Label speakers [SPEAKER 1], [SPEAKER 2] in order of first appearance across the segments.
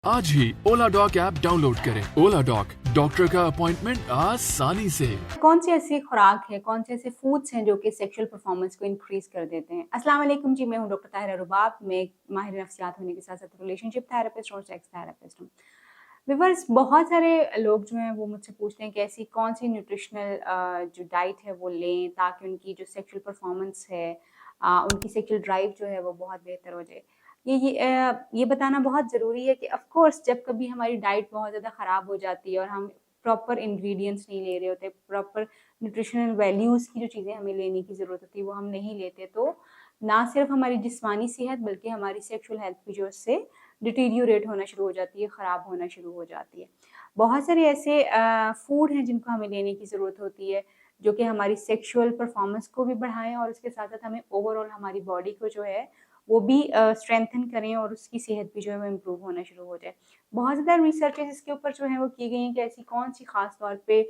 [SPEAKER 1] आज ही ओला dock app download करें। ओला dock, doctor का अपॉइंटमेंट आसानी से।
[SPEAKER 2] कौन सी ऐसी खुराक है, कौन से ऐसे फूड्स हैं जो कि सेक्सुअल परफॉर्मेंस को इंक्रीज़ कर देते हैं? अस्सलाम वालेकुम जी, मैं हूँ डॉक्टर ताहिरा रुबाब। मैं एक माहिर नफ्सियात होने के साथ-साथ रिलेशनशिप थेरेपिस्ट और सेक्स थेरेपिस्ट हूँ। व्यूअर्स, बहुत सारे लोग जो हैं वो मुझसे पूछते हैं कि ऐसी कौन-सी न्यूट्रिशनल जो डाइट है वो लें ताकि उनकी जो सेक्सुअल परफॉर्मेंस है उनकी सेक्सुअल ड्राइव जो है वो बहुत बेहतर हो जाए। ये बताना बहुत ज़रूरी है कि ऑफ़ कोर्स जब कभी हमारी डाइट बहुत ज़्यादा ख़राब हो जाती है और हम प्रॉपर इंग्रीडिएंट्स नहीं ले रहे होते, प्रॉपर न्यूट्रिशनल वैल्यूज़ की जो चीज़ें हमें लेने की ज़रूरत होती है, वो हम नहीं लेते, तो ना सिर्फ हमारी जिस्मानी सेहत बल्कि हमारी सेक्सुअल हेल्थ भी जो है उससे डिटीरियोरेट होना शुरू हो जाती है, ख़राब होना शुरू हो जाती है। बहुत सारे ऐसे फूड हैं जिनको हमें लेने की ज़रूरत होती है, जो कि हमारी सेक्सुअल परफॉर्मेंस को भी बढ़ाएँ और उसके साथ-साथ हमें ओवरऑल हमारी बॉडी को जो है वो भी स्ट्रेंथन करें और उसकी सेहत भी जो है वो इम्प्रूव होना शुरू हो जाए। बहुत ज़्यादा रिसर्चेज़ इसके ऊपर जो है वो की गई हैं कि ऐसी कौन-सी ख़ास तौर पे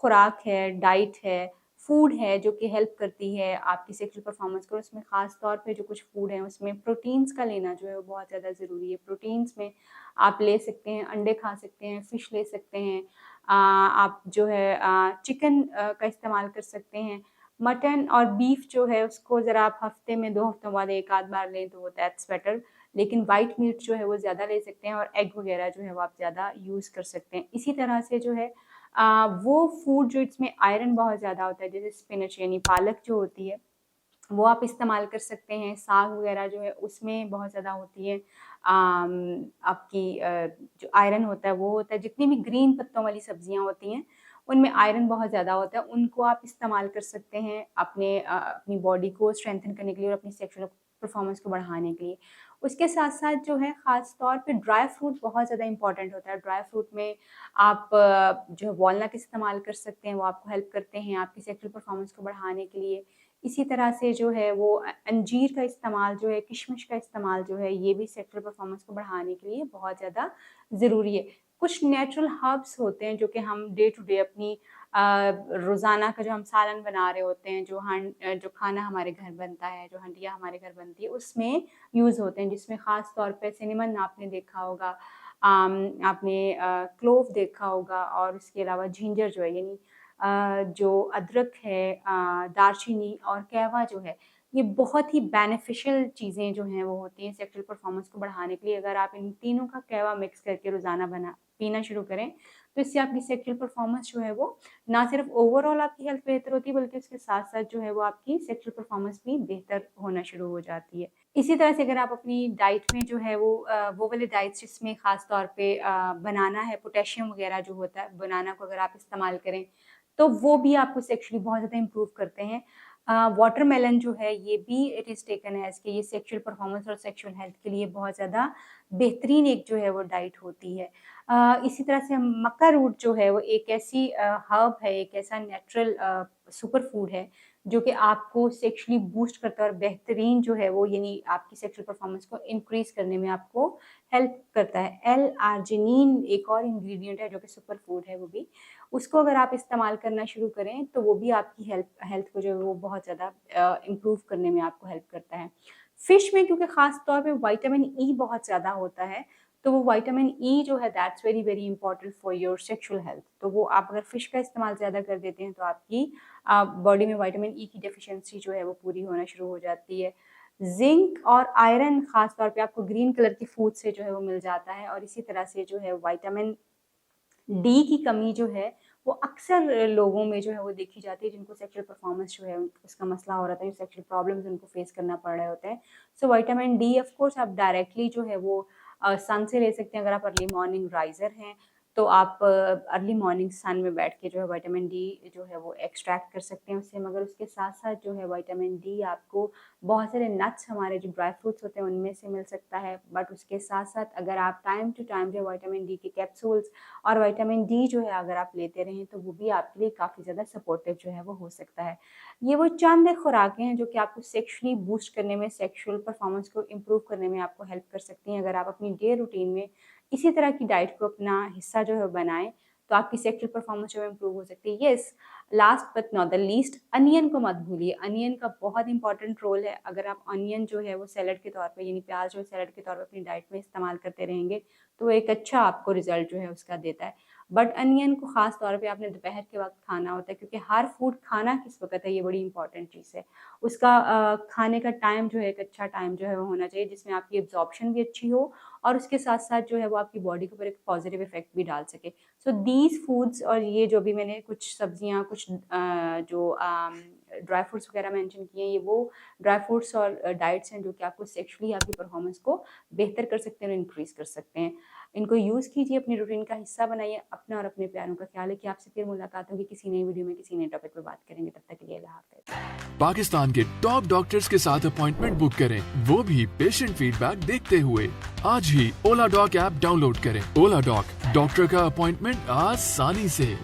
[SPEAKER 2] खुराक है, डाइट है, फूड है जो कि हेल्प करती है आपकी सेक्सुअल परफ़ॉर्मेंस को। उसमें ख़ास तौर पे जो कुछ फूड हैं उसमें प्रोटीन्स का लेना जो है वो बहुत ज़्यादा ज़रूरी है। प्रोटीन्स में आप ले सकते हैं, अंडे खा सकते हैं, फ़िश ले सकते हैं। आप जो है चिकन का इस्तेमाल कर सकते हैं। मटन और बीफ जो है उसको ज़रा आप हफ़्ते में 2 हफ़्तों बाद 1 आध बार लें तो वो दैट्स बेटर। लेकिन व्हाइट मीट जो है वो ज़्यादा ले सकते हैं और एग वग़ैरह जो है वो आप ज़्यादा यूज़ कर सकते हैं। इसी तरह से जो है वो फूड जो इसमें आयरन बहुत ज़्यादा होता है, जैसे स्पिनच यानी पालक जो होती है, वो आप इस्तेमाल कर सकते हैं। साग वग़ैरह जो है उसमें बहुत ज़्यादा होती है आपकी जो आयरन होता है वो होता है। जितनी भी ग्रीन पत्तों वाली सब्ज़ियाँ होती हैं, उनमें आयरन बहुत ज़्यादा होता है। उनको आप इस्तेमाल कर सकते हैं अपनी बॉडी को स्ट्रेंथन करने के लिए और अपनी सेक्सुअल परफ़ॉर्मेंस को बढ़ाने के लिए। उसके साथ-साथ जो है ख़ास तौर पे ड्राई फ्रूट बहुत ज़्यादा इम्पोर्टेंट होता है। ड्राई फ्रूट में आप जो है वॉलनट इस्तेमाल कर सकते हैं, वो आपको हेल्प करते हैं आपकी सेक्सुअल परफ़ॉर्मेंस को बढ़ाने के लिए। इसी तरह से जो है वो अंजीर का इस्तेमाल जो है, किशमिश का इस्तेमाल जो है, ये भी सेक्सुअल परफ़ॉर्मेंस को बढ़ाने के लिए बहुत ज़्यादा ज़रूरी है। कुछ नेचुरल हर्ब्स होते हैं जो कि हम डे टू डे अपनी रोज़ाना का जो हम सालन बना रहे होते हैं, जो खाना हमारे घर बनता है, जो हंडिया हमारे घर बनती है, उसमें यूज़ होते हैं, जिसमें ख़ास तौर पे सिनेमन आपने देखा होगा, आपने क्लोव देखा होगा और उसके अलावा जिंजर जो है यानी जो अदरक है, दालचीनी और कहवा जो है, ये बहुत ही बेनिफिशियल चीज़ें जो हैं वो होती हैं सेक्सुअल परफ़ॉर्मेंस को बढ़ाने के लिए। अगर आप इन तीनों का कहवा मिक्स करके रोज़ाना बना पीना शुरू करें, तो इससे आपकी सेक्सुअल परफ़ॉर्मेंस जो है वो ना सिर्फ़ ओवरऑल आपकी हेल्थ बेहतर होती है बल्कि उसके साथ-साथ जो है वो आपकी सेक्सुअल परफ़ॉर्मेंस भी बेहतर होना शुरू हो जाती है। इसी तरह से अगर आप अपनी डाइट में जो है वो वाले डाइट्स जिसमें ख़ास तौर पे बनाना है, पोटेशियम वग़ैरह जो होता है, बनाना को अगर आप इस्तेमाल करें, तो वो भी आपको सेक्सुअली बहुत ज़्यादा इम्प्रूव करते हैं। वाटरमेलन जो है ये भी इट इज़ टेकन एज़ कि ये सेक्सुअल परफ़ॉर्मेंस और सेक्सुअल हेल्थ के लिए बहुत ज़्यादा बेहतरीन एक जो है वो डाइट होती है। इसी तरह से मक्का रूट जो है वो एक ऐसी हर्ब है, एक ऐसा नेचुरल सुपर फूड है, जो कि आपको सेक्सुअली बूस्ट करता है और बेहतरीन जो है वो यानी आपकी सेक्सुअल परफ़ॉर्मेंस को इंक्रीज़ करने में आपको हेल्प करता है। एल-आर्जिनिन एक और इंग्रीडिएंट है जो कि सुपर फूड है वो भी। उसको अगर आप इस्तेमाल करना शुरू करें, तो वो भी आपकी हेल्थ हेल्थ को जो है वो बहुत ज़्यादा इम्प्रूव करने में आपको हेल्प करता है। फ़िश में क्योंकि ख़ास तौर पे विटामिन ई बहुत ज़्यादा होता है, तो वो विटामिन ई जो है that's very, very important for your sexual health. तो वो आप अगर फ़िश का इस्तेमाल ज़्यादा कर देते हैं, तो आपकी बॉडी में विटामिन ई की डेफ़िशिएंसी जो है वो पूरी होना शुरू हो जाती है। ज़िंक और आयरन ख़ास तौर पे आपको ग्रीन कलर के फूड से जो है वो मिल जाता है और इसी तरह से जो है विटामिन डी की कमी जो है, वो अक्सर लोगों में जो है वो देखी जाती है जिनको सेक्सुअल परफ़ॉर्मेंस जो है उसका मसला हो रहा था, जो सेक्सुअल प्रॉब्लम्स उनको फ़ेस करना पड़ रहे होते हैं। So vitamin D of course आप डायरेक्टली जो है वो सन से ले सकते हैं। अगर आप अर्ली मॉर्निंग राइज़र हैं, तो आप अर्ली मॉर्निंग सन में बैठ के जो है विटामिन डी जो है वो एक्सट्रैक्ट कर सकते हैं उससे। मगर उसके साथ-साथ जो है विटामिन डी आपको बहुत सारे नट्स हमारे जो ड्राई फ्रूट्स होते हैं उनमें से मिल सकता है। बट उसके साथ-साथ अगर आप टाइम टू टाइम जो विटामिन डी के कैप्सूल्स और विटामिन डी जो है अगर आप लेते रहें तो वो भी आपके लिए काफ़ी ज़्यादा सपोर्टिव जो है वो हो सकता है। ये वो चंद खुराकें हैं जो कि आपको सेक्सुअली बूस्ट करने में, सेक्सुअल परफॉर्मेंस को इम्प्रूव करने में आपको हेल्प कर सकती हैं। अगर आप अपनी डे रूटीन में इसी तरह की डाइट को अपना हिस्सा जो है बनाएँ, तो आपकी सेक्सुअल परफॉर्मेंस जो है इम्प्रूव हो सकती है। Yes, last but not the least, onion को मत भूलिए। अनियन का बहुत इंपॉर्टेंट रोल है। अगर आप अनियन जो है वो सैलड के तौर पे, यानी प्याज जो है सैलड के तौर पे अपनी डाइट में इस्तेमाल करते रहेंगे तो एक अच्छा आपको रिजल्ट जो है उसका देता है। बट अनियन को ख़ास तौर पे आपने दोपहर के वक्त खाना होता है, क्योंकि हर फूड खाना किस वक्त है ये बड़ी इंपॉर्टेंट चीज़ है। उसका खाने का टाइम जो है एक अच्छा टाइम जो है वो होना चाहिए जिसमें आपकी एब्जॉर्प्शन भी अच्छी हो और उसके साथ साथ जो है वो आपकी बॉडी के ऊपर एक पॉजिटिव इफेक्ट भी डाल सके। सो दीज फूड्स, और ये जो भी मैंने कुछ सब्जियां, कुछ जो ड्राई फ्रूट्स वगैरह मेंशन किए हैं, ये वो ड्राई फ्रूट्स और डाइट्स हैं जो कि आपको सेक्सुअली आपकी परफॉर्मेंस को बेहतर कर सकते हैं और इंक्रीज़ कर सकते हैं। इनको यूज़ कीजिए, अपनी रूटीन का हिस्सा बनाइए। अपना और अपने प्यारों का ख्याल है कि आपसे फिर मुलाकात होगी किसी नई वीडियो में, किसी नए टॉपिक पर बात करेंगे। तब तक के लिए अल्लाह हाफ़िज़।
[SPEAKER 1] पाकिस्तान के टॉप डॉक्टर्स के साथ अपॉइंटमेंट बुक करें, वो भी पेशेंट फीडबैक देखते हुए। आज ही ओला डॉक ऐप डाउनलोड करें। ओला डॉक, डॉक्टर का अपॉइंटमेंट आसानी से।